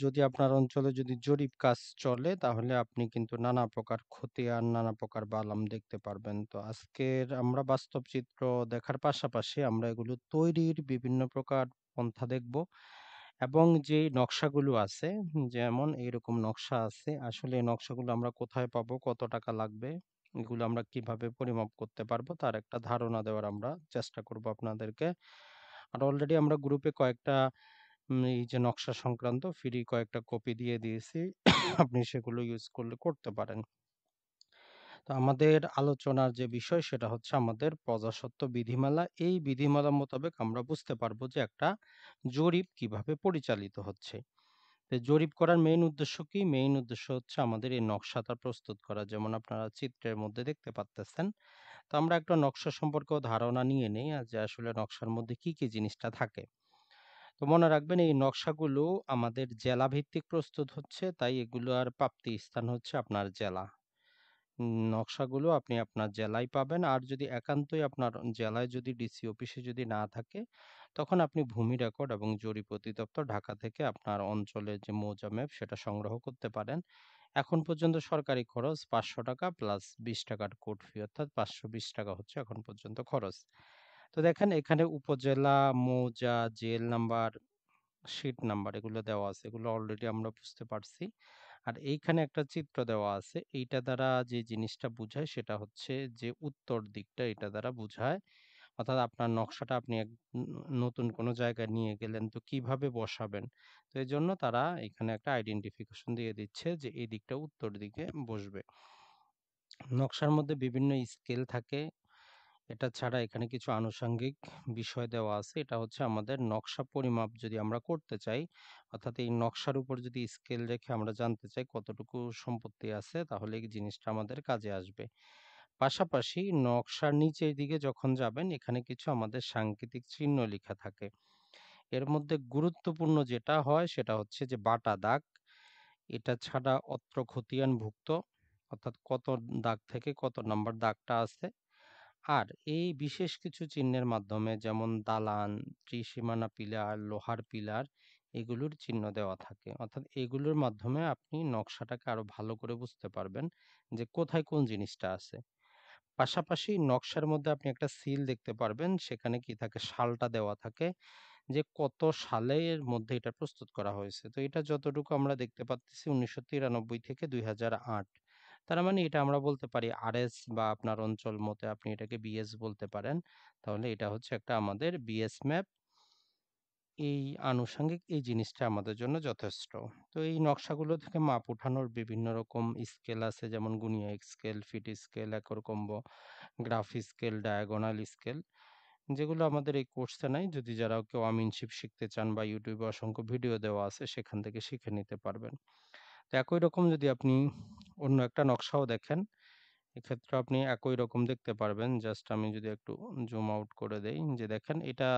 যদি আপনার অঞ্চলে যদি জরিপ কাজ চলে তাহলে আপনি কিন্তু নানা প্রকার খতিয়ান, নানা প্রকার বালাম দেখতে পারবেন। তো আজকের আমরা বাস্তব চিত্র দেখার পাশাপাশি আমরা এগুলো তৈরির বিভিন্ন প্রকার পন্থা দেখব এবং যে নকশাগুলো আছে, যেমন এইরকম নকশা আছে, আসলে এই নকশাগুলো আমরা কোথায় পাবো, কত টাকা লাগবে, এগুলো আমরা কিভাবে পরিমাপ করতে পারবো তার একটা ধারণা দেওয়ার আমরা চেষ্টা করব আপনাদেরকে। আর অলরেডি আমরা গ্রুপে কয়েকটা এই যে নকশা সংক্রান্ত ফ্রি কয়েকটা কপি দিয়ে দিয়েছি। আপনি সেগুলো ইউজ করলে করতে পারেন। তো আমাদের আলোচনার যে বিষয় সেটা হচ্ছে আমাদের প্রজাস্বত্ব বিধিমালা। এই বিধিমালা মোতাবেক আমরা বুঝতে পারবো যে একটা জরিপ কিভাবে পরিচালিত হচ্ছে। তো জরিপ করার মেইন উদ্দেশ্য কি? মেইন উদ্দেশ্য হচ্ছে আমাদের এই নকশাটা প্রস্তুত করা, যেমন আপনারা চিত্রের মধ্যে দেখতে পাচ্তেছেন। তো আমরা একটা নকশা সম্পর্কেও ধারণা নিয়ে নেই যে আসলে নকশার মধ্যে কি কি জিনিসটা থাকে। তো মনে রাখবেন এই নকশাগুলো আমাদের জেলা ভিত্তিক প্রস্তুত হচ্ছে, তাই এগুলো আর প্রাপ্তি স্থান হচ্ছে আপনার জেলা। নকশাগুলো আপনি আপনার জেলায় পাবেন। আর যদি একান্তই আপনার জেলায় যদি ডিসি অফিসে যদি না থাকে, তখন আপনি ভূমি রেকর্ড এবং জরিপ অধিদপ্তর ঢাকা থেকে আপনার অঞ্চলের যে মৌজা ম্যাপ সেটা সংগ্রহ করতে পারেন। এখন পর্যন্ত সরকারি খরচ ৫০০ টাকা প্লাস ২০ টাকার কোর্ট ফি, অর্থাৎ ৫২০ টাকা হচ্ছে এখন পর্যন্ত খরচ। তো দেখেন এখানে উপজেলা, মৌজা, জেল নাম্বার, শীট নাম্বার এগুলো দেওয়া আছে, এগুলো অলরেডি আমরা বুঝতে পারছি। আর এইখানে একটা চিত্র দেওয়া আছে, এইটা দ্বারা যে জিনিসটা বোঝায় সেটা হচ্ছে যে উত্তর দিকটা এটা দ্বারা বোঝায়, অর্থাৎ আপনার নকশাটা আপনি নতুন কোনো জায়গায় নিয়ে গেলেন তো কিভাবে বসাবেন। তো এই জন্য তারা এখানে একটা আইডেন্টিফিকেশন দিয়ে দিচ্ছে যে এই দিকটা উত্তর দিকে বসবে। নকশার মধ্যে বিভিন্ন স্কেল থাকে। এটা ছাড়া এখানে কিছু আনুষঙ্গিক বিষয় দেওয়া আছে। এটা হচ্ছে আমাদের নকশা পরিমাপ যদি আমরা করতে চাই, অর্থাৎ এই নকশার উপর যদি স্কেল রেখে আমরা জানতে চাই কতটুকু সম্পত্তি আছে, তাহলে এই জিনিসটা আমাদের কাজে আসবে। পাশাপাশি নকশার নিচের দিকে যখন যাবেন এখানে কিছু আমাদের সাংকেতিক চিহ্ন লেখা থাকে। এর মধ্যে গুরুত্বপূর্ণ যেটা হয় সেটা হচ্ছে যে বাটা দাগ। এটা ছাড়া অত্র খতিয়ানভুক্ত, অর্থাৎ কত দাগ থেকে কত নাম্বার দাগটা আছে। আর এই বিশেষ কিছু চিহ্নের মাধ্যমে, যেমন দালান, ত্রিসীমানা পিলার, লোহার পিলার, এগুলোর চিহ্ন দেওয়া থাকে। অর্থাৎ এগুলোর মাধ্যমে আপনি নকশাটাকে আরো ভালো করে বুঝতে পারবেন যে কোথায় কোন জিনিসটা আছে। পাশাপাশি নকশার মধ্যে আপনি একটা সিল দেখতে পারবেন, সেখানে কি থাকে, সালটা দেওয়া থাকে যে কত সালের মধ্যে এটা প্রস্তুত করা হয়েছে। তো এটা যতটুকু আমরা দেখতে পাচ্ছি ১৯৯৩ থেকে ২০০৮। তার মানে এটা আমরা বলতে পারি আরএস, বা আপনার অঞ্চল মতে আপনি এটাকে বিএস বলতে পারেন। তাহলে এটা হচ্ছে একটা আমাদের বিএস ম্যাপ। এই আনুষঙ্গিক এই জিনিসটা আমাদের জন্য যথেষ্ট। তো এই নকশাগুলো থেকে মাপ উঠানোর বিভিন্ন রকম স্কেল আছে, যেমন গুনিয়া স্কেল, ফিট স্কেল, একর কম্ব, গ্রাফ স্কেল, ডায়াগোনাল স্কেল, যেগুলো আমাদের এই কোর্সে নাই। যদি যারা কেউ আমিনশিপ শিখতে চান বা ইউটিউবে অসংখ্য ভিডিও দেওয়া আছে সেখান থেকে শিখে নিতে পারবেন। তো একই রকম যদি আপনি অন্য একটা নকশাও দেখেন, এক্ষেত্রে আপনি একই রকম দেখতে পারবেন। জাস্ট আমি যদি একটু জুম আউট করে দেই, যে দেখেন এটা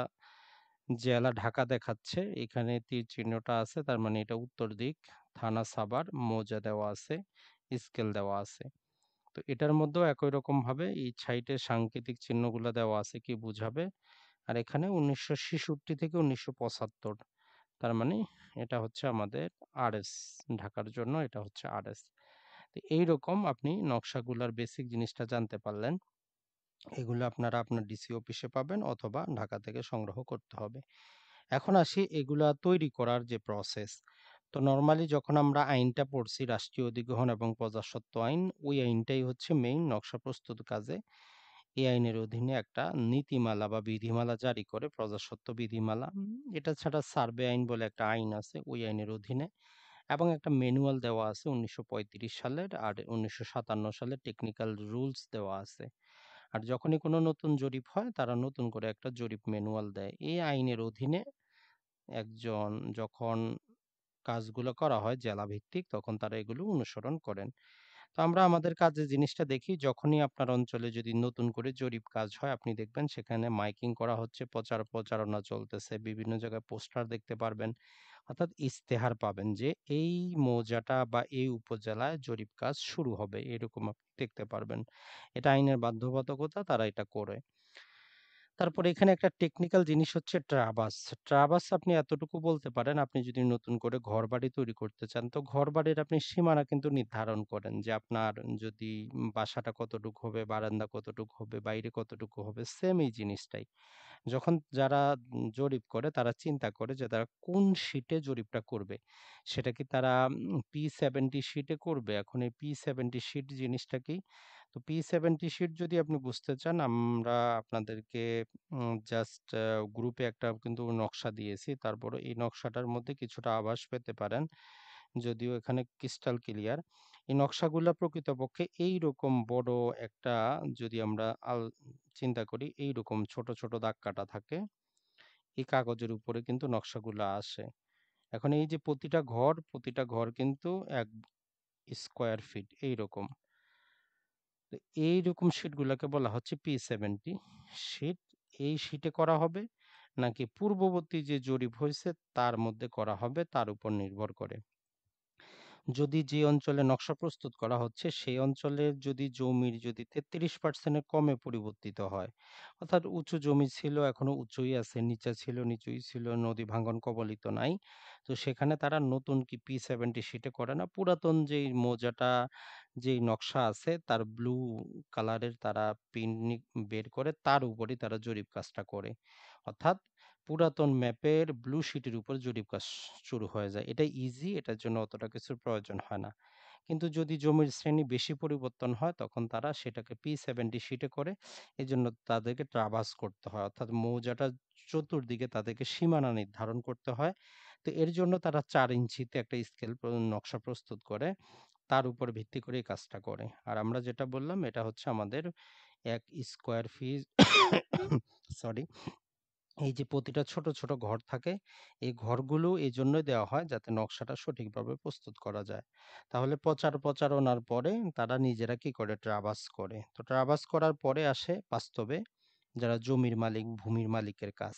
জেলা ঢাকা দেখাচ্ছে, এখানে তীর চিহ্নটা আছে, তার মানে এটা উত্তর দিক। থানা সাভার, মৌজা দেওয়া আছে, স্কেল দেওয়া আছে। তো এটার মধ্যেও একই রকম ভাবে এই সাইটে সাংকেতিক চিহ্নগুলো দেওয়া আছে কি বুঝাবে। আর এখানে ১৯৬৬ থেকে ১৯৭৫, তার মানে এটা হচ্ছে আমাদের আরএস, ঢাকার জন্য এটা হচ্ছে আরএস। তো এইরকম আপনি নকশাগুলার বেসিক জিনিসটা জানতে পারলেন। এগুলো আপনারা আপনার ডিসি অফিসে পাবেন অথবা ঢাকা থেকে সংগ্রহ করতে হবে। এখন আসি এগুলা তৈরি করার যে প্রসেস। তো নরমালি যখন আমরা আইনটা পড়ছি, রাষ্ট্রীয় অধিগ্রহণ এবং প্রজাস্বত্ব আইন, ওই আইনটাই হচ্ছে মেইন নকশা প্রস্তুত কাজে। এই আইনের অধীনে একটা নীতিমালা বা বিধিমালা জারি করে, প্রজাস্বত্ব বিধিমালা। এটা ছাড়া সার্ভে আইন বলে একটা আইন আছে ওই আইনের অধীনে, এবং একটা ম্যানুয়াল দেওয়া আছে ১৯৩৫ সালের, আর ১৯৫৭ সালের টেকনিক্যাল রুলস দেওয়া আছে। আর যখনই কোনো নতুন জরিপ হয় তারা নতুন করে একটা জরিপ ম্যানুয়াল দেয়। এই আইনের অধীনে একজন যখন কাজগুলো করা হয় জেলা ভিত্তিক, তখন তারা এগুলো অনুসরণ করেন। তো আমরা আমাদের কাজে জিনিসটা দেখি, যখনই আপনার অঞ্চলে যদি নতুন করে জরিপ কাজ হয় আপনি দেখবেন সেখানে মাইকিং করা হচ্ছে, প্রচারণা চলতেছে, বিভিন্ন জায়গায় পোস্টার দেখতে পারবেন, অর্থাৎ ইশতেহার পাবেন যে এই মৌজাটা বা এই উপজেলায় জরিপ কাজ শুরু হবে, এরকম আপনি দেখতে পারবেন। এটা আইনের বাধ্যবাধকতা, তারা এটা করে। তারপরে এখানে একটা টেকনিক্যাল জিনিস হচ্ছে ট্রাভার্স। ট্রাভার্স আপনি এতটুকু বলতে পারেন, আপনি যদি নতুন করে ঘরবাড়ি তৈরি করতে চান, তো ঘরবাড়ির আপনি সীমানা কিন্তু নির্ধারণ করেন যে আপনার যদি বাসাটা কতটুকু হবে, বারান্দা কতটুকু হবে, বাইরে কতটুকু হবে, সেম এই জিনিসটাই। যখন যারা জরিপ করে তারা চিন্তা করে যে তারা কোন শীটে জরিপটা করবে। সেটা কি তারা P70 শীটে করবে? এখন এই P70 শীট জিনিসটা কি? তো P70 শীট যদি আপনি বুঝতে চান, আমরা আপনাদেরকে জাস্ট গ্রুপে একটা কিন্তু নকশা দিয়েছি। তারপরে এই নকশাটার মধ্যে কিছুটা আভাস পেতে পারেন। যদিও এখানে ক্রিস্টাল ক্লিয়ার। এই নকশাগুলা প্রকৃতপক্ষে এইরকম বড় একটা, যদি আমরা চিন্তা করি, এইরকম ছোট ছোট দাগ কাটা থাকে। এই কাগজের উপরে কিন্তু নকশাগুলা আসে। এখন এই যে প্রতিটা ঘর কিন্তু ১ স্কয়ার ফিট এইরকম। তো এইরকম শীটগুলাকে বলা হচ্ছে P70 শীট। এই শীটে করা হবে নাকি পূর্ববর্তী যে জরিপ হয়েছে তার মধ্যে করা হবে, তার উপর নির্ভর করে। যদি যে অঞ্চলে নকশা প্রস্তুত করা হচ্ছে সেই অঞ্চলের যদি জমির যদি 33% এর কমে পরিবর্তিত হয়, অর্থাৎ উঁচু জমি ছিল এখনো উঁচুই আছে, নিচা ছিল নিচুই ছিল, নদী ভাঙ্গন কবলিত নাই, তো সেখানে তারা নতুন কি P70 শীটে করে না, পুরাতন যেই মৌজাটা যেই নকশা আছে তার ব্লু কালারের তারা পিন বের করে তার উপরই তারা জরিপ কাজটা করে। অর্থাৎ পুরাতন ম্যাপের ব্লু শিটের উপর জরিপ কাজ শুরু হয়ে যায়। এটা ইজি, এটার জন্য অতটা কিছুর প্রয়োজন হয় না। কিন্তু যদি জমির শ্রেণী বেশি পরিবর্তন হয় তখন তারা সেটাকে P70 শিটে করে। এজন্য তাদেরকে ট্রাভার্স করতে হয়, অর্থাৎ মৌজাটার চতুর্দিকে তাদেরকে সীমানা নির্ধারণ করতে হয়। তো এর জন্য তারা ৪ ইঞ্চিতে একটা স্কেল নকশা প্রস্তুত করে, তার উপর ভিত্তি করে এই কাজটা করে। আর আমরা যেটা বললাম এটা হচ্ছে আমাদের ১ স্কয়ার ফিট সরি, এই যে প্রতিটা ছোট ছোট ঘর থাকে, এই ঘরগুলো এই জন্যই দেওয়া হয় যাতে নকশাটা সঠিকভাবে প্রস্তুত করা যায়। তাহলে প্রচারণার পরে তারা নিজেরা কি করে ট্রাভার্স করে। তো ট্রাভার্স করার পরে আসে বাস্তবে যারা জমির মালিক, ভূমির মালিকের কাজ।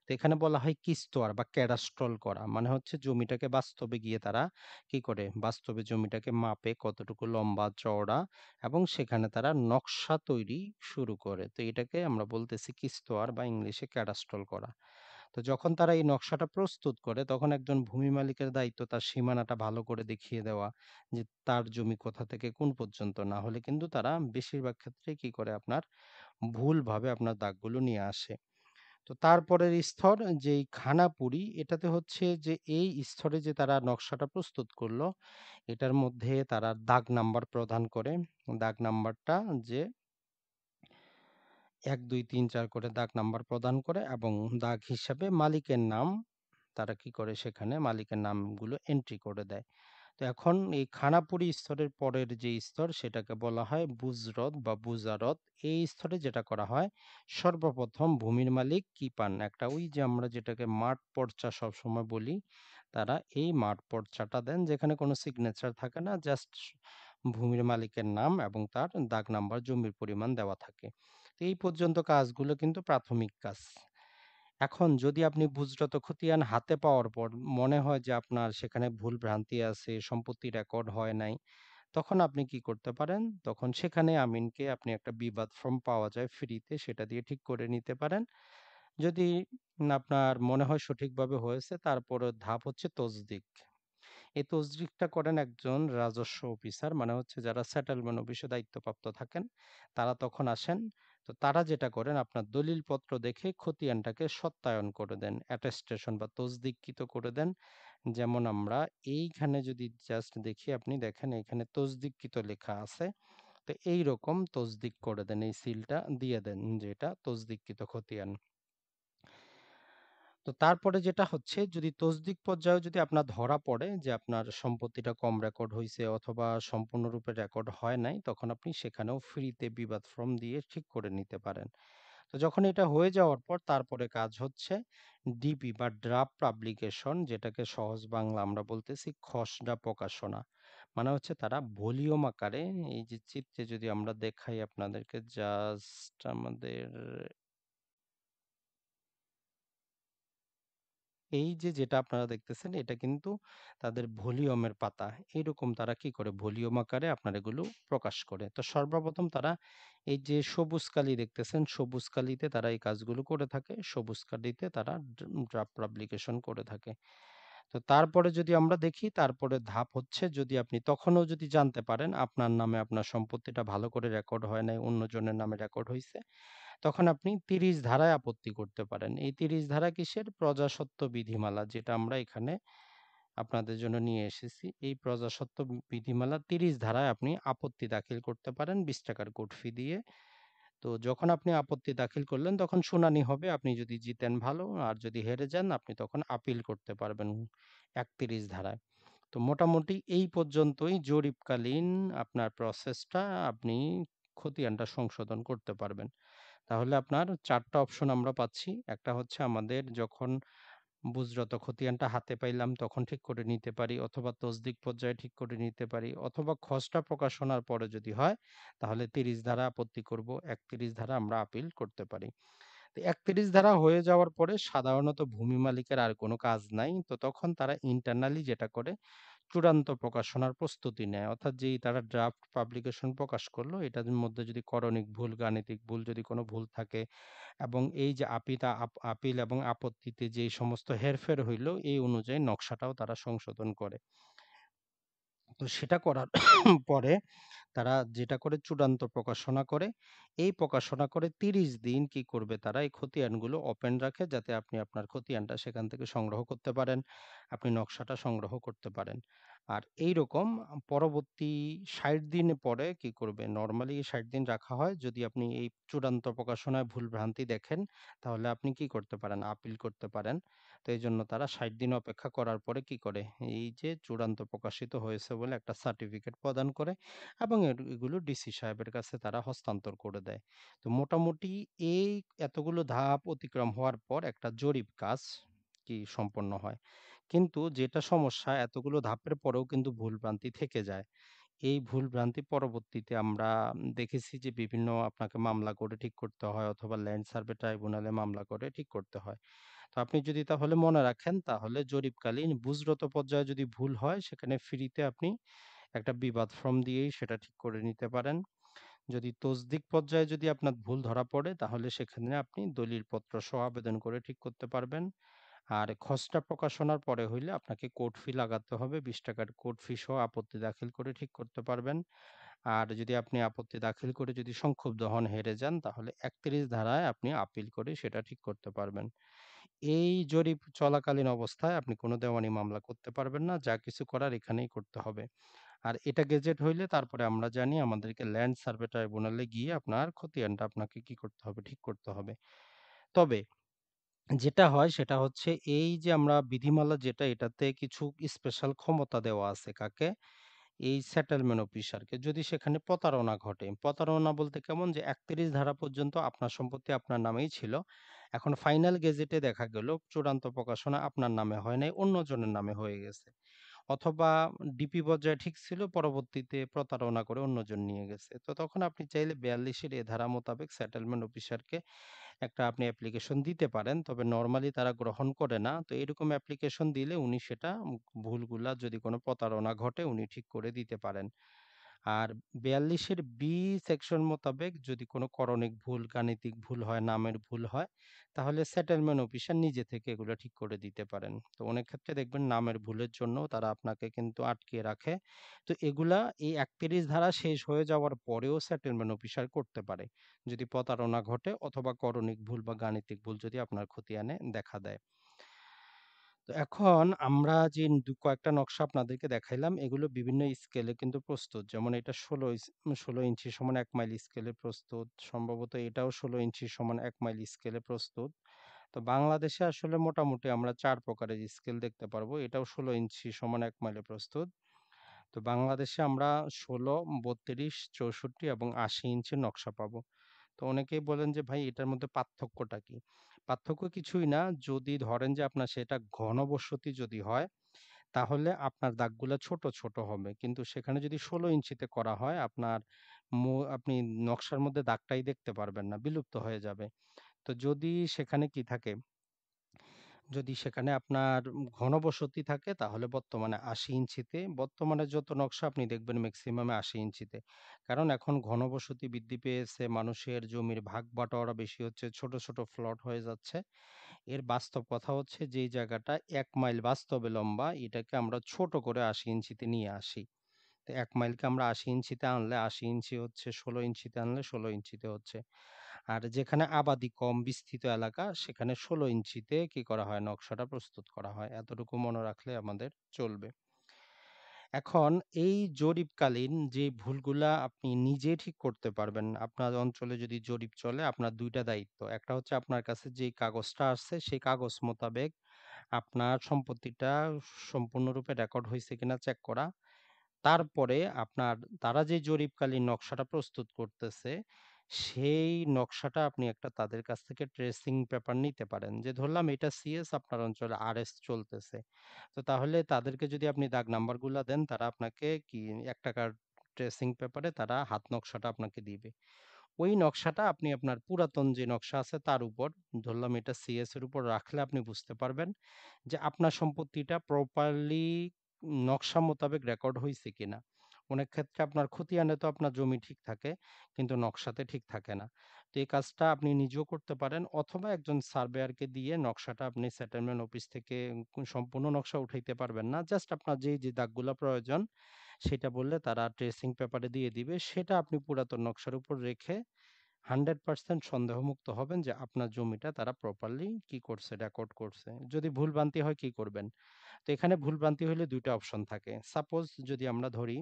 তো এখানে বলা হয় কিস্তোয়ার বা ক্যাডাস্ট্রল করা। মানে হচ্ছে জমিটাকে বাস্তবে গিয়ে তারা কি করে? বাস্তবে জমিটাকে মাপে কতটুকু লম্বা, চওড়া, এবং সেখানে তারা নকশা তৈরি শুরু করে। তো এটাকে আমরা বলতেছি কিস্তোয়ার বা ইংলিশে ক্যাডাস্ট্রল করা। তো যখন তারা এই নকশাটা প্রস্তুত করে তখন একজন ভূমি মালিকের দায়িত্ব তার সীমানাটা ভালো করে দেখিয়ে দেওয়া, যে তার জমি কোথা থেকে কোন পর্যন্ত, না হলে কিন্তু তারা বেশিরভাগ ক্ষেত্রে কি করে আপনার ভুলভাবে আপনার দাগগুলো নিয়ে আসে। তো তারপরের স্তর যেই খানাপুরি, এটাতে হচ্ছে যে এই স্তরে যে তারা নকশাটা প্রস্তুত করলো এটার মধ্যে তারা দাগ নাম্বার প্রদান করে। দাগ নাম্বারটা যে ১, ২, ৩, ৪ করে দাগ নাম্বার প্রদান করে এবং দাগ হিসাবে মালিকের নাম তারা কি করে সেখানে মালিকের নামগুলো এন্ট্রি করে দেয়। তো এখন এই খানাপুরি স্তরের পরের যে স্তর সেটাকে বলা হয় বুজরত বা বুজারত। এই স্তরে যেটা করা হয়, সর্বপ্রথম ভূমির মালিক কি পান, একটা ওই যে আমরা যেটাকে মাঠ পর্চা সবসময় বলি, তারা এই মাঠ পর্চাটা দেন যেখানে কোনো সিগনেচার থাকে না, জাস্ট ভূমির মালিকের নাম এবং তার দাগ নাম্বার, জমির পরিমাণ দেওয়া থাকে। তো এই পর্যন্ত কাজগুলো কিন্তু প্রাথমিক কাজ। এখন যদি আপনি বুজরত খতিয়ান হাতে পাওয়ার পর মনে হয় যে আপনার সেখানে ভুল ভ্রান্তি আছে, সম্পত্তি রেকর্ড হয় নাই, তখন আপনি কি করতে পারেন? তখন সেখানে আমিনকে আপনি একটা বিবাদ ফর্ম পাওয়া যায় ফ্রিতে, সেটা দিয়ে ঠিক করে নিতে পারেন। যদি আপনার মনে হয় সঠিকভাবে হয়েছে, তারপরের ধাপ হচ্ছে তসদিক। এই তসদিকটা করেন একজন রাজস্ব অফিসার, মানে হচ্ছে যারা সেটেলমেন্ট অফিসে দায়িত্বপ্রাপ্ত থাকেন, তারা তখন আসেন। তো তারা যেটা করেন আপনার দলিলপত্র দেখে খতিয়ানটাকে সত্যায়ন করে দেন, অ্যাটেস্টেশন বা তসদিককৃত করে দেন। যেমন আমরা এইখানে যদি জাস্ট দেখি, আপনি দেখেন এখানে তসদিককৃত লেখা আছে। তো এইরকম তসদিক করে দেন, এই সিলটা দিয়ে দেন যে এটা তসদিককৃত খতিয়ান। তো তারপরে যেটা হচ্ছে, যদি তসদিক পর্যায়েও যদি আপনার ধরা পড়ে যে আপনার সম্পত্তিটা কম রেকর্ড হইছে অথবা সম্পূর্ণরূপে রেকর্ড হয় নাই, তখন আপনি সেখানেও ফ্রিতে বিবাদ ফর্ম দিয়ে ঠিক করে নিতে পারেন। তো যখন এটা হয়ে যাওয়ার পর তারপরে কাজ হচ্ছে ডিপি বা ড্রাফট পাবলিকেশন, যেটাকে সহজ বাংলা আমরা বলতেছি খসড়া প্রকাশনা। মানে হচ্ছে তারা ভলিউম আকারে, এই যে চিত্রে যদি আমরা দেখাই আপনাদেরকে, জাস্ট আমাদের এই যে যেটা আপনারা দেখতেছেন এটা কিন্তু তাদের ভলিউমের পাতা। এইরকম তারা কি করে ভলিউম আকারে আপনার এগুলো প্রকাশ করে। তো সর্বপ্রথম তারা এই যে সবুজ কালি দেখতেছেন, সবুজ কালিতে তারা এই কাজগুলো করে থাকে। সবুজ কালিতে তারা ড্রাফট পাবলিকেশন করে থাকে। তো তারপরে যদি আমরা দেখি তারপরে ধাপ হচ্ছে যদি আপনি তখনও যদি জানতে পারেন আপনার নামে আপনার সম্পত্তিটা ভালো করে রেকর্ড হয় নাই, অন্যজনের নামে রেকর্ড হইছে, তখন আপনি ৩০ ধারায় আপত্তি করতে পারেন। এই ৩০ ধারা কিসের? প্রজাস্বত্ব বিধিমালা, যেটা আমরা এখানে আপনাদের জন্য নিয়ে এসেছি। এই প্রজাস্বত্ব বিধিমালা ৩০ ধারায় আপনি আপত্তি দাখিল করতে পারেন ২০ টাকার কোর্ট ফি দিয়ে। তো যখন আপনি আপত্তি দাখিল করলেন তখন শুনানি হবে। আপনি যদি জিতেন ভালো, আর যদি হেরে যান আপনি তখন আপিল করতে পারবেন ৩১ ধারায়। তো মোটামুটি এই পর্যন্তই জরিপকালীন আপনার প্রসেসটা, আপনি খতিয়ানটা সংশোধন করতে পারবেন। তাহলে আপনার ৪ টা অপশন আমরা পাচ্ছি। একটা হচ্ছে আমাদের যখন বুঝরত খতিয়ানটা হাতে পাইলাম তখন ঠিক করে নিতে পারি, অথবা তসদিক পর্যায়ে ঠিক করে নিতে পারি, অথবা খসড়া প্রকাশনার পরে যদি হয় তাহলে ৩০ ধারা আপত্তি করব, ৩১ ধারা আমরা আপিল করতে পারি। তো ৩১ ধারা হয়ে যাওয়ার পরে সাধারণত ভূমি মালিকের আর কোনো কাজ নাই। তো তখন তারা ইন্টারনালি যেটা করে চূড়ান্ত প্রকাশনার প্রস্তুতি নেয়। অর্থাৎ যেই তারা ড্রাফট পাবলিকেশন প্রকাশ করলো এটার মধ্যে যদি করণিক ভুল, গাণিতিক ভুল যদি কোনো ভুল থাকে, এবং এই যে আপিল এবং আপত্তিতে যেই সমস্ত হেরফের হইল এই অনুযায়ী নকশাটাও তারা সংশোধন করে। তো সেটা করার পরে তারা যেটা করে চূড়ান্ত প্রকাশনা করে। এই প্রকাশনা করে ৩০ দিন কি করবে তারা এই খতিয়ানগুলো ওপেন রাখে যাতে আপনি আপনার খতিয়ানটা সেখান থেকে সংগ্রহ করতে পারেন, আপনি নকশাটা সংগ্রহ করতে পারেন। আর এইরকম পরবর্তী ৬০ দিন পরে কি করবে, নরমালি ৬০ দিন রাখা হয়। যদি আপনি এই চূড়ান্ত প্রকাশনায় ভুল-ভ্রান্তি দেখেন তাহলে আপনি কি করতে পারেন, আপিল করতে পারেন। তো এইজন্য তারা ৬০ দিন অপেক্ষা করার পরে কি করে, এই যে চূড়ান্ত প্রকাশিত হয়েছে বলে একটা সার্টিফিকেট প্রদান করে এবং এগুলো ডিসি সাহেবের কাছে তারা হস্তান্তর করে দেয়। তো মোটামুটি এই এতগুলো ধাপ অতিক্রম হওয়ার পর একটা জরিপ কাজ কি সম্পন্ন হয়। কিন্তু যেটা সমস্যা, এতগুলো ধাপের পরেও কিন্তু ভুলভ্রান্তি থেকে যায়। এই ভুলভ্রান্তি পরবর্তীতে আমরা দেখেছি যে বিভিন্ন আপনাকে মামলা করে ঠিক করতে হয়, অথবা ল্যান্ড সার্ভে ট্রাইব্যুনালে মামলা করে ঠিক করতে হয়। তো আপনি যদি তাহলে মনে রাখেন তাহলে জরিপকালীন বুঝরত পর্যায়ে যদি ভুল হয় সেখানে ফ্রিতে আপনি একটা বিবাদ ফর্ম দিয়েই সেটা ঠিক করে নিতে পারেন। যদি তসদিক পর্যায়ে যদি আপনার ভুল ধরা পড়ে তাহলে সেখানে আপনি দলিল পত্র সহ আবেদন করে ঠিক করতে পারবেন। আর খসড়া প্রকাশনার পরে হইলে আপনাকে কোর্ট ফি লাগাতে হবে, ২০ টাকার কোর্ট ফি সহ আপত্তি দাখিল করে ঠিক করতে পারবেন। আর যদি আপনি আপত্তি দাখিল করে যদি সংক্ষুব্ধ হন, হেরে যান, তাহলে ৩১ ধারায় আপনি আপিল করে সেটা ঠিক করতে পারবেন। এই জরিপ চলাকালীন অবস্থায় আপনি কোনো দেওয়ানি মামলা করতে পারবেন না। যা কিছু করার এখানেই করতে হবে। আর এটা গেজেট হইলে তারপরে আমরা জানি আমাদেরকে ল্যান্ড সার্ভে ট্রাইব্যুনালে গিয়ে আপনার খতিয়ানটা আপনাকে কি করতে হবে, ঠিক করতে হবে। তবে যেটা হয় সেটা হচ্ছে এই যে আমরা বিধিমালা যেটা, এটাতে কিছু স্পেশাল ক্ষমতা দেওয়া আছে কাকে? এই সেটেলমেন্ট অফিসারকে। যদি সেখানে প্রতারণা ঘটে, প্রতারণা বলতে কেমন, যে ৩১ ধারা পর্যন্ত আপনার সম্পত্তি আপনার নামেই ছিল। এখন ফাইনাল গেজেটে দেখা গেল চূড়ান্ত প্রকাশনা আপনার নামে হয় নাই, অন্যজনের নামে হয়ে গেছে। অথবা ডিপি পর্যায়ে ঠিক ছিল, পরবর্তীতে প্রতারণা করে অন্যজন নিয়ে গেছে। তো তখন আপনি চাইলে ৪২ এর এ ধারা মোতাবেক সেটেলমেন্ট অফিসারকে একটা আপনি অ্যাপ্লিকেশন দিতে পারেন। তবে নরমালি তারা গ্রহণ করে না। তো এরকম অ্যাপ্লিকেশন দিলে উনি সেটা ভুলগুলা যদি কোনো প্রতারণা ঘটে উনি ঠিক করে দিতে পারেন। আর ৪২ এর বি সেকশন মোতাবেক যদি কোনো করণিক ভুল, গাণিতিক ভুল হয়, নামের ভুল হয়, তাহলে সেটেলমেন্ট অফিসার নিজে থেকে এগুলো ঠিক করে দিতে পারেন। তো অনেক ক্ষেত্রে দেখবেন নামের ভুলের জন্য তারা আপনাকে কিন্তু আটকিয়ে রাখে। তো এগুলা এই ৩১ ধারা শেষ হয়ে যাওয়ার পরেও সেটেলমেন্ট অফিসার করতে পারে। যদি প্রতারণা ঘটে অথবা করণিক ভুল বা গাণিতিক ভুল যদি আপনার খতিয়ানে দেখা দেয়। তো এখন আমরা যে কয়েকটা নকশা আপনাদেরকে দেখাইলাম এগুলো বিভিন্ন স্কেলে কিন্তু প্রস্তুত। যেমন এটা ১৬ ইঞ্চি সমান ১ মাইল স্কেলে প্রস্তুত। সম্ভবত এটাও ১৬ ইঞ্চি সমান ১ মাইল স্কেলে প্রস্তুত। তো বাংলাদেশে আসলে মোটামুটি আমরা ৪ প্রকারের স্কেল দেখতে পারবো। এটাও ১৬ ইঞ্চি সমান ১ মাইলে প্রস্তুত। তো বাংলাদেশে আমরা ১৬, ৩২, ৬৪ এবং ৮০ ইঞ্চির নকশা পাবো। তো অনেকেই বলেন যে ভাই এটার মধ্যে পার্থক্যটা কি? পার্থক্য কিছুই না। যদি ধরেন যে আপনার সেটা ঘনবসতি যদি হয়, তাহলে আপনার দাগগুলা ছোট, ছোট হবে। কিন্তু সেখানে যদি ১৬ ইঞ্চিতে করা হয় আপনার আপনি নকশার মধ্যে দাগটাই দেখতে পারবেন না, বিলুপ্ত হয়ে যাবে। তো যদি সেখানে কি থাকে, যদি সেখানে আপনার ঘনবসতি থাকে তাহলে বর্তমানে ৮০ ইঞ্চিতে, বর্তমানে যত নকশা আপনি দেখবেন মেক্সিমামে ৮০ ইঞ্চিতে। কারণ এখন ঘনবসতি বৃদ্ধি পেয়েছে, মানুষের জমির ভাগ বাটোয়ারা বেশি হচ্ছে, ছোট, ছোট প্লট হয়ে যাচ্ছে। এর বাস্তব কথা হচ্ছে যেই জায়গাটা ১ মাইল বাস্তবে লম্বা, এটাকে আমরা ছোট করে ৮০ ইঞ্চিতে নিয়ে আসি। তো ১ মাইলকে আমরা ৮০ ইঞ্চিতে আনলে ৮০ ইঞ্চি হচ্ছে, ১৬ ইঞ্চিতে আনলে ১৬ ইঞ্চিতে হচ্ছে। আর যেখানে আবাদি কম বিস্তৃত এলাকা সেখানে ১৬ ইঞ্চিতে কি করা হয়? নকশাটা প্রস্তুত করা হয়। এতটুকু মনে রাখলে আমাদের চলবে। এখন এই জরিপকালীন যে ভুলগুলা আপনি নিজে ঠিক করতে পারবেন। আপনার অঞ্চলে যদি জরিপ চলে আপনার ২ টা দায়িত্ব। একটা হচ্ছে আপনার কাছে যেই কাগজটা আসছে সেই কাগজ মোতাবেক আপনার সম্পত্তিটা সম্পূর্ণরূপে রেকর্ড হইছে কিনা চেক করা। তারপরে আপনার তারা যে জরিপকালীন নকশাটা প্রস্তুত করতেছে, সেই নকশাটা আপনি একটা তাদের কাছ থেকে ট্রেসিং পেপার নিতে পারেন। যে ধরলাম এটা সিএস আপনার অঞ্চলে আরএস চলতেছে। তো তাহলে তাদেরকে যদি আপনি দাগ নাম্বারগুলা দেন তারা আপনাকে কি ৳১ ট্রেসিং পেপারে তারা হাত নকশাটা আপনাকে দিবে। ওই নকশাটা আপনি আপনার পুরাতন যে নকশা আছে তার উপর ধরলাম এটা সিএস এর উপর রাখলে আপনি বুঝতে পারবেন যে আপনার সম্পত্তিটা প্রপারলি নকশা মোতাবেক রেকর্ড হইছে কিনা। অনেক ক্ষেত্রে আপনার খতিয়ানে তো আপনার জমি ঠিক থাকে, কিন্তু নকশাতে ঠিক থাকে না। তো এই কাজটা আপনি নিজেও করতে পারেন অথবা একজন সার্ভেয়ারকে দিয়ে নকশাটা আপনি সেটেলমেন্ট অফিস থেকে সম্পূর্ণ নকশা উঠাইতে পারবেন না। জাস্ট আপনার যে দাগগুলা প্রয়োজন সেটা বললে তারা ট্রেসিং পেপারে দিয়ে দিবে। সেটা আপনি পুরাতন নকশার উপর রেখে 100% সন্দেহমুক্ত হবেন যে আপনার জমিটা তারা প্রপারলি কি করছে, রেকর্ড করছে। যদি ভুলভ্রান্তি হয় কি করবেন? তো এখানে ভুলভ্রান্তি হইলে ২ টা অপশন থাকে। সাপোজ যদি আমরা ধরি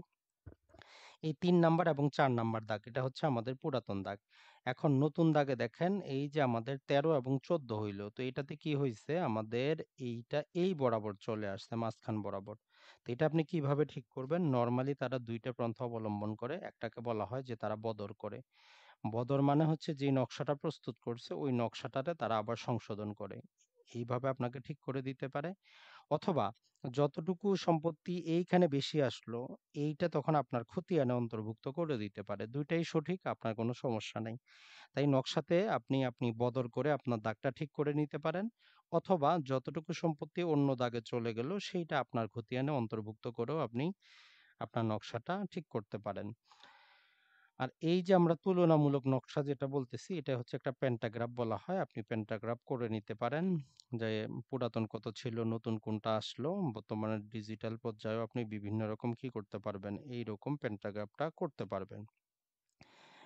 এই ৩ নাম্বার এবং ৪ নাম্বার দাগ এটা হচ্ছে আমাদের পুরাতন দাগ। এখন নতুন দাগে দেখেন এই যে আমাদের ১৩ এবং ১৪ হইল। তো এটাতে কি হইছে আমাদের এইটা এই বরাবর চলে আসছে মাঝখান বরাবর। তো এটা আপনি কিভাবে ঠিক করবেন? নরমালি তারা ২ টা পন্থা অবলম্বন করে। একটাকে বলা হয় যে তারা বদর করে। বদর মানে হচ্ছে যে নকশাটা প্রস্তুত করছে ওই নকশাটাতে তারা আবার সংশোধন করে। এইভাবে আপনাকে ঠিক করে দিতে পারে। অথবা যতটুকু সম্পত্তি এইখানে বেশি আসলো, এইটা তখন আপনার খতিয়ানে অন্তর্ভুক্ত করে দিতে পারে। ২ টাই সঠিক, আপনার কোনো সমস্যা নাই। তাই নকশাতে আপনি বদর করে আপনার দাগটা ঠিক করে নিতে পারেন। অথবা যতটুকু সম্পত্তি অন্য দাগে চলে গেল, সেইটা আপনার খতিয়ানে অন্তর্ভুক্ত করেও আপনি আপনার নকশাটা ঠিক করতে পারেন। আর এই যে আমরা তুলনামূলক নকশা যেটা বলতেছি, এটা হচ্ছে একটা প্যান্টাগ্রাফ বলা হয়। আপনি প্যান্টাগ্রাফ করে নিতে পারেন। যে পুরাতন কত ছিল, নতুন কোনটা আসলো। বর্তমানে ডিজিটাল পর্যায়েও আপনি বিভিন্ন রকম কি করতে পারবেন, এইরকম প্যান্টাগ্রাফটা করতে পারবেন।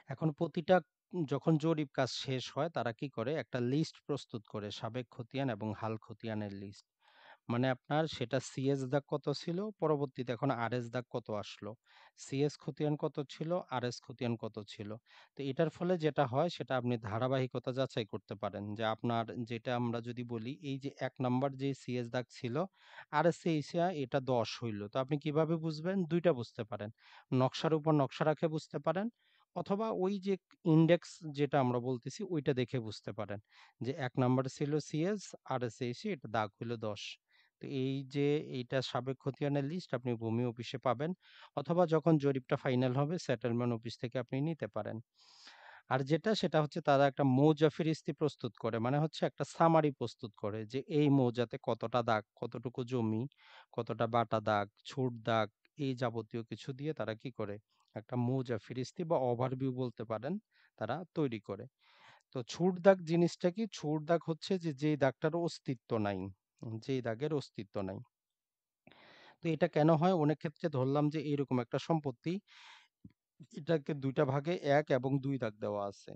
এখন প্রতিটা যখন জরিপ কাজ শেষ হয়, তারা কি করে? একটা লিস্ট প্রস্তুত করে, সাবেক খতিয়ান এবং হাল খতিয়ানের লিস্ট। মানে আপনার সেটা সিএস দাগ কত ছিল, পরবর্তীতে এখন আরএস দাগ কত আসলো। সিএস খতিয়ান কত ছিল, আরএস খতিয়ান কত ছিল। তো এটার ফলে যেটা হয় সেটা আপনি ধারাবাহিকতা যাচাই করতে পারেন যে আপনার যেটা আমরা যদি বলি এই যে ১ নাম্বার যে সিএস দাগ ছিল, আরএস এ এসে এটা ১০ হইল। তো আপনি কিভাবে বুঝবেন? ২ টা বুঝতে পারেন। নকশার উপর নকশা রাখে বুঝতে পারেন অথবা ওই যে ইনডেক্স যেটা আমরা বলতেছি ওইটা দেখে বুঝতে পারেন যে ১ নাম্বার ছিল সিএস, আরএস এ এসে এটা দাগ হইল ১০। তো এই যে এইটা সাবেক খতিয়ানের লিস্ট আপনি ভূমি অফিসে পাবেন অথবা যখন জরিপটা ফাইনাল হবে সেটেলমেন্ট অফিস থেকে আপনি নিতে পারেন। আর যেটা সেটা হচ্ছে তারা একটা মৌজা ফিরিস্তি প্রস্তুত করে মানে হচ্ছে একটা সামারি প্রস্তুত করে যে এই মৌজাতে কতটা দাগ, কতটুকু জমি, কতটা বাটা দাগ, ছুট দাগ এই যাবতীয় কিছু দিয়ে তারা কি করে একটা মৌজা ফিরিস্তি বা ওভারভিউ বলতে পারেন তারা তৈরি করে। তো ছুট দাগ জিনিসটা কি? ছুট দাগ হচ্ছে যে যেই দাগটার অস্তিত্ব নাই, যেই দাগের অস্তিত্ব নাই। তো এটা কেন হয়? অনেক ক্ষেত্রে ধরলাম যে এইরকম একটা সম্পত্তি, এটাকে ২ টা ভাগে ১ এবং ২ দাগ দেওয়া আছে।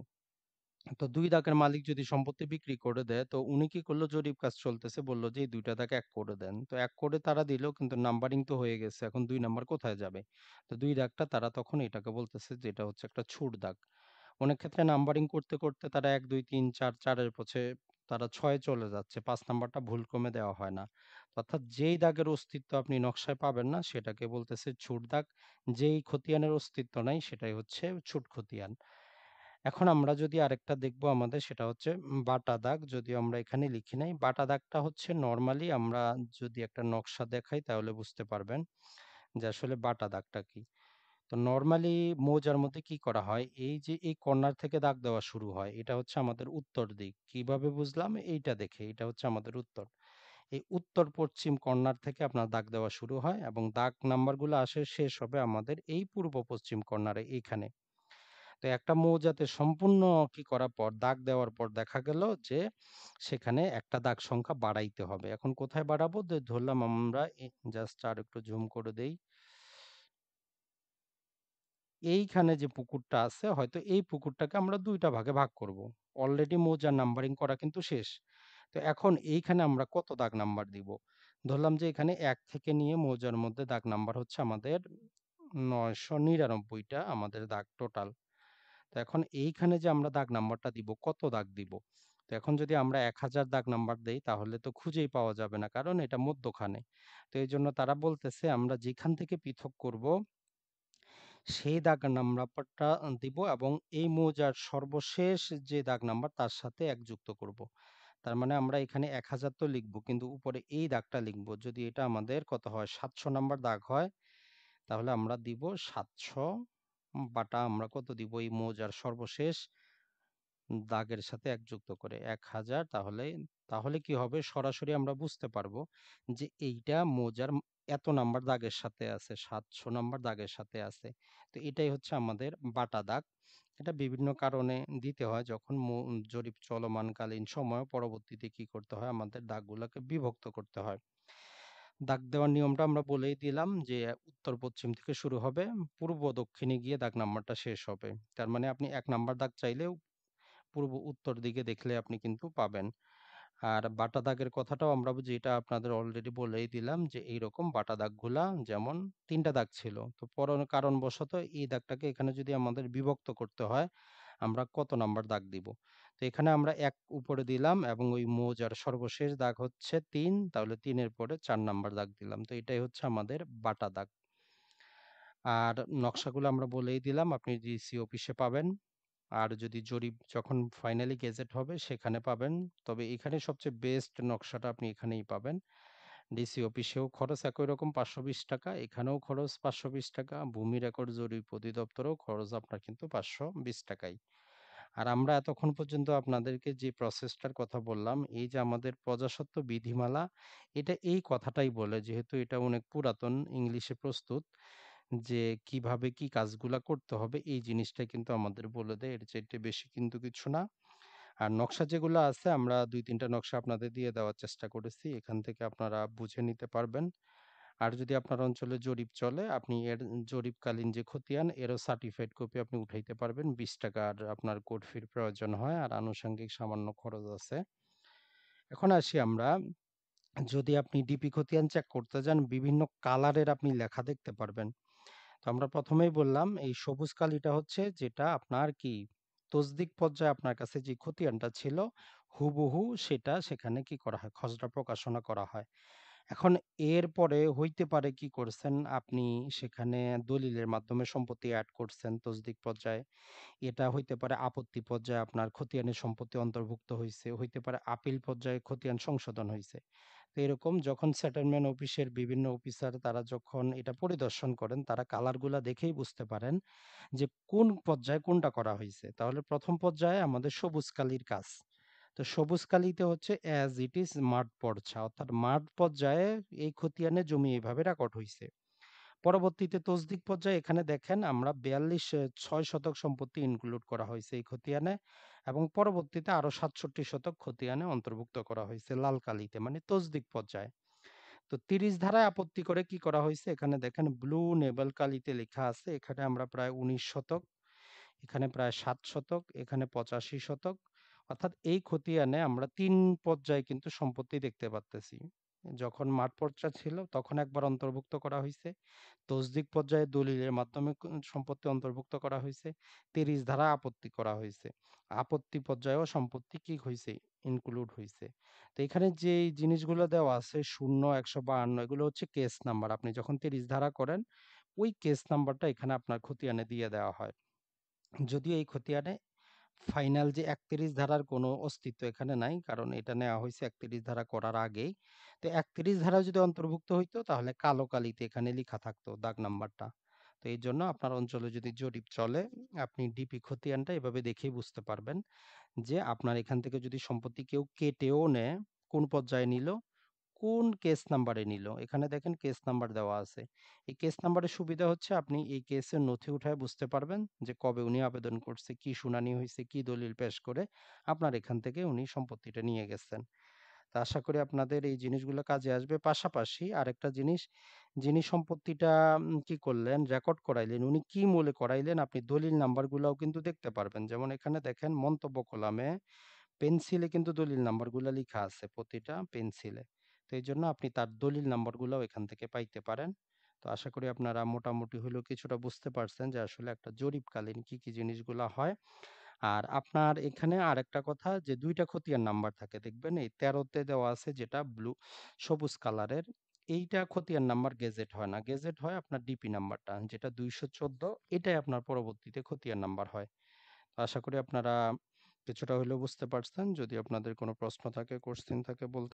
তো ২ দাগের মালিক যদি সম্পত্তি বিক্রি করে দেয়, তো উনি কি করলো? জরিপ কাজ চলতেছে, বলল যে এই ২ টা দাগ ১ করে দেন। তো ১ করে তারা দিল কিন্তু নাম্বারিং তো হয়ে গেছে। এখন ২ নাম্বার কোথায় যাবে? তো ২ দাগটা তারা তখন এটাকে বলতেছে যে এটা হচ্ছে একটা ছুট দাগ। অনেক ক্ষেত্রে নাম্বারিং করতে, করতে তারা ১, ২, ৩, ৪, ৪ এর পছে তারা ৬ এ চলে যাচ্ছে। ৫ নাম্বারটা ভুলক্রমে দেওয়া হয় না। অর্থাৎ যেই দাগের অস্তিত্ব আপনি নকশায় পাবেন না সেটাকে বলতেছে ছুট দাগ। যেই খতিয়ানের অস্তিত্ব নাই সেটাই হচ্ছে ছুট খতিয়ান। এখন আমরা যদি আরেকটা দেখবো আমাদের সেটা হচ্ছে বাটা দাগ। যদিও আমরা এখানে লিখি নাই। বাটা দাগটা হচ্ছে নরমালি আমরা যদি একটা নকশা দেখাই তাহলে বুঝতে পারবেন যে আসলে বাটা দাগটা কি। তো নরমালি মৌজার মধ্যে কি করা হয়? এই যে এই কর্নার থেকে দাগ দেওয়া শুরু হয়। এটা হচ্ছে আমাদের উত্তর দিক। কিভাবে বুঝলাম? এইটা দেখে। এটা হচ্ছে আমাদের উত্তর। এই উত্তর পশ্চিম কর্নার থেকে আপনার দাগ দেওয়া শুরু হয় এবং দাগ নাম্বারগুলো আসে শেষ হবে আমাদের এই পূর্ব পশ্চিম কর্নারে এইখানে। তো একটা মৌজাতে সম্পূর্ণ কি করার পর দাগ দেওয়ার পর দেখা গেল যে সেখানে একটা দাগ সংখ্যা বাড়াইতে হবে। এখন কোথায় বাড়াবো? ধরলাম আমরা জাস্ট আর একটু জুম করে দেই। এইখানে যে পুকুরটা আছে হয়তো এই পুকুরটাকে আমরা দুইটা ভাগে ভাগ করব। অলরেডি মৌজার নাম্বারিং করা কিন্তু শেষ। তো এখন এইখানে আমরা কত দাগ নাম্বার দিব? ধরলাম যে এখানে ১ থেকে নিয়ে মৌজার মধ্যে দাগ নাম্বার হচ্ছে আমাদের ৯৯৯টা আমাদের দাগ টোটাল। তো এখন এইখানে যে আমরা দাগ নাম্বারটা দিব, কত দাগ দিব? তো এখন যদি আমরা ১০০০ দাগ নাম্বার দেই তাহলে তো খুঁজেই পাওয়া যাবে না, কারণ এটা মধ্যখানে। তো এইজন্য তারা বলতেছে আমরা যেখান থেকে পৃথক করব সেই দাগ নাম্বারটা দিব এবং এই মৌজার সর্বশেষ যে দাগ নাম্বার তার সাথে ১ যুক্ত করব। তার মানে আমরা এখানে ১০০০ তো লিখব, কিন্তু উপরে এই দাগটা লিখব। যদি এটা আমাদের কত হয়? ৭০০ নাম্বার দাগ হয়, তাহলে আমরা দিব ৭০০ বাটা আমরা কত দিব? এই মৌজার সর্বশেষ দাগের সাথে ১ যুক্ত করে ১০০০। তাহলে তাহলে কি হবে? সরাসরি আমরা বুঝতে পারবো যে এইটা মৌজার এত নাম্বার দাগের সাথে আছে, ৭০০ নাম্বার দাগের সাথে আছে। তো এটাই হচ্ছে আমাদের বাটা দাগ। এটা বিভিন্ন কারণে দিতে হয়, যখন জরিপ চলমানকালীন সময়ে পরবর্তীতে কি করতে হয়? আমাদের দাগগুলাকে বিভক্ত করতে হয়। দাগ দেওয়ার নিয়মটা আমরা বলেই দিলাম যে উত্তর পশ্চিম থেকে শুরু হবে, পূর্ব দক্ষিণে গিয়ে দাগ নাম্বারটা শেষ হবে। তার মানে আপনি ১ নাম্বার দাগ চাইলেও পূর্ব উত্তর দিকে দেখলে আপনি কিন্তু পাবেন। আর বাটা দাগের কথাটাও আমরা যেটা আপনাদের অলরেডি বলেই দিলাম যে এইরকম বাটা দাগগুলা যেমন ৩ টা দাগ ছিল। তো কারণবশত এই দাগটাকে এখানে যদি আমাদের বিভক্ত করতে হয়, আমরা কত নাম্বার দাগ দিব? তো এখানে আমরা ১ উপরে দিলাম এবং ওই মৌজার সর্বশেষ দাগ হচ্ছে ৩, তাহলে ৩ এর পরে ৪ নাম্বার দাগ দিলাম। তো এটাই হচ্ছে আমাদের বাটা দাগ। আর নকশাগুলো আমরা বলেই দিলাম, আপনি ডিসি অফিসে পাবেন। আর যদি জরিপ যখন ফাইনালি গেজেট হবে সেখানে পাবেন। তবে এখানে সবচেয়ে বেস্ট নকশাটা আপনি এখানেই পাবেন। ডিসি অফিসেও খরচ একই রকম ৳৫২০, এখানেও খরচ ৳৫২০, ভূমি রেকর্ড জরিপ অধিদপ্তরেও খরচ আপনার কিন্তু ৳৫২০ ই। আর আমরা এতক্ষণ পর্যন্ত আপনাদেরকে যে প্রসেসটার কথা বললাম, এই যে আমাদের প্রজাস্বত্ব বিধিমালা, এটা এই কথাটাই বলে, যেহেতু এটা অনেক পুরাতন, ইংলিশে প্রস্তুত, যে কিভাবে কি কাজগুলা করতে হবে এই জিনিসটাই কিন্তু আমাদের বলে দেয়। এর চাইতে বেশি কিন্তু কিছু না। আর নকশা যেগুলো আছে আমরা ২-৩ টা নকশা আপনাদের দিয়ে দেওয়ার চেষ্টা করেছি। এখান থেকে আপনারা বুঝে নিতে পারবেন। আর যদি আপনার অঞ্চলে জরিপ চলে, আপনি এর জরিপকালীন যে খতিয়ান এরও সার্টিফাইড কপি আপনি উঠাইতে পারবেন। ৳২০ আর আপনার কোর্ট ফির প্রয়োজন হয়, আর আনুষঙ্গিক সামান্য খরচ আছে। এখন আসি আমরা, যদি আপনি ডিপি খতিয়ান চেক করতে যান, বিভিন্ন কালারের আপনি লেখা দেখতে পারবেন। তো আমরা ১ম এই বললাম এই সবুজ কালিটা হচ্ছে যেটা আপনার কি তসদিক পর্যায়ে আপনার কাছে যে খতিয়ানটা ছিল হুবহু সেটা সেখানে কি করা হয়? খসড়া প্রকাশনা করা হয়। এখন এরপরে হইতে পারে কি করছেন আপনি, সেখানে দলিলের মাধ্যমে সম্পত্তি এড করছেন তসদিক পর্যায়ে। এটা হইতে পারে আপত্তি পর্যায়ে আপনার খতিয়ানের সম্পত্তি অন্তর্ভুক্ত হইছে, হইতে পারে আপিল পর্যায়ে খতিয়ান সংশোধন হইছে। তো এরকম যখন সেটেলমেন্ট অফিসের বিভিন্ন অফিসার তারা যখন এটা পরিদর্শন করেন, তারা কালারগুলা দেখেই বুঝতে পারেন যে কোন পর্যায়ে কোনটা করা হইছে। তাহলে ১ম পর্যায়ে আমাদের সবুজ কালির কাজ। তো সবুজ কালিতে হচ্ছে অ্যাজ ইট ইজ মাঠ পর্চা, অর্থাৎ মাঠ পর্যায়ে এই খতিয়ানে জমি এভাবে রেকর্ড হইছে। পরবর্তীতে তসদিক পর্যায়ে এখানে দেখেন আমরা ৬ শতক সম্পত্তি ইনক্লুড করা হয়েছে এই খতিয়ানে, এবং পরবর্তীতে আরো ৬৭ শতক খতিয়ানে অন্তর্ভুক্ত করা হয়েছে লাল কালিতে, মানে তসদিক পর্যায়ে। তো ৩০ ধারায় আপত্তি করে কি করা হয়েছে? এখানে দেখেন ব্লু নেভেল কালিতে লেখা আছে, এখানে আমরা প্রায় ১৯ শতক, এখানে প্রায় ৭ শতক, এখানে ৮৫ শতক। অর্থাৎ এই খতিয়ানে আমরা ৩ পর্যায়ে কিন্তু সম্পত্তি দেখতে পারতেছি। যখন মাঠ পর্চা ছিল তখন একবার অন্তর্ভুক্ত করা হইছে। তসদিক পর্যায়ে দলিলের মাধ্যমে সম্পত্তি অন্তর্ভুক্ত করা হইছে। ৩০ ধারা আপত্তি করা হইছে। আপত্তি পর্যায়েও সম্পত্তি কি হইছে? ইনক্লুড হইছে। তো এখানে যে জিনিসগুলো দেওয়া আছে ০, ১৫২ এগুলো হচ্ছে কেস নাম্বার। আপনি যখন ৩০ ধারা করেন ওই কেস নাম্বারটা এখানে আপনার খতিয়ানে দিয়ে দেওয়া হয়। যদিও এই খতিয়ানে ফাইনাল যে ৩১ ধারার কোনো অস্তিত্ব এখানে নাই। কারণ এটা নেওয়া হইছে ৩১ ধারা করার আগেই। তো ৩১ ধারা যদি অন্তর্ভুক্ত হইতো তাহলে কালো কালিতে এখানে লিখা থাকতো দাগ নাম্বারটা। তো এইজন্য আপনার অঞ্চলে যদি জরিপ চলে, আপনি ডিপি খতিয়ানটা এভাবে দেখেই বুঝতে পারবেন যে আপনার এখান থেকে যদি সম্পত্তি কেউ কেটেও নেয়, কোন পর্যায়ে নিল, কোন কেস নাম্বারে নিল। এখানে দেখেন কেস নাম্বার দেওয়া আছে। এই কেস নাম্বারের সুবিধা হচ্ছে আপনি এই কেসের নথি উঠায় বুঝতে পারবেন যে কবে উনি আবেদন করছে, কি শুনানি হইছে, কি দলিল পেশ করে আপনার এখান থেকে উনি সম্পত্তিটা নিয়ে গেছেন। তো আশা করি আপনাদের এই জিনিসগুলো কাজে আসবে। পাশাপাশি আরেকটা জিনিস, যিনি সম্পত্তিটা কি করলেন, রেকর্ড করাইলেন, উনি কি মূলে করাইলেন আপনি দলিল নাম্বারগুলাও কিন্তু দেখতে পারবেন। যেমন এখানে দেখেন মন্তব্য কলামে পেন্সিলে কিন্তু দলিল নাম্বারগুলা লিখা আছে প্রতিটা পেন্সিলে। তো এইজন্য আপনি তার দলিল নাম্বারগুলাও এখান থেকে পাইতে পারেন। তো আশা করি আপনারা মোটামুটি হলেও কিছুটা বুঝতে পারছেন যে আসলে একটা জরিপকালীন কি, কি জিনিসগুলা হয়। আর আপনার এখানে আরেকটা কথা যে ২ টা খতিয়ান নাম্বার থাকে দেখবেন এই ১৩ তে দেওয়া আছে যেটা সবুজ কালারের। এইটা খতিয়ান নাম্বার গেজেট হয় না। গেজেট হয় আপনার ডিপি নাম্বারটা যেটা ২১৪ এটাই আপনার পরবর্তীতে খতিয়ান নাম্বার হয়। তো আশা করি আপনারা কিছুটা হলেও বুঝতে পারছেন। যদি আপনাদের কোনো প্রশ্ন থাকে, কোয়েশ্চেন থাকে বলতে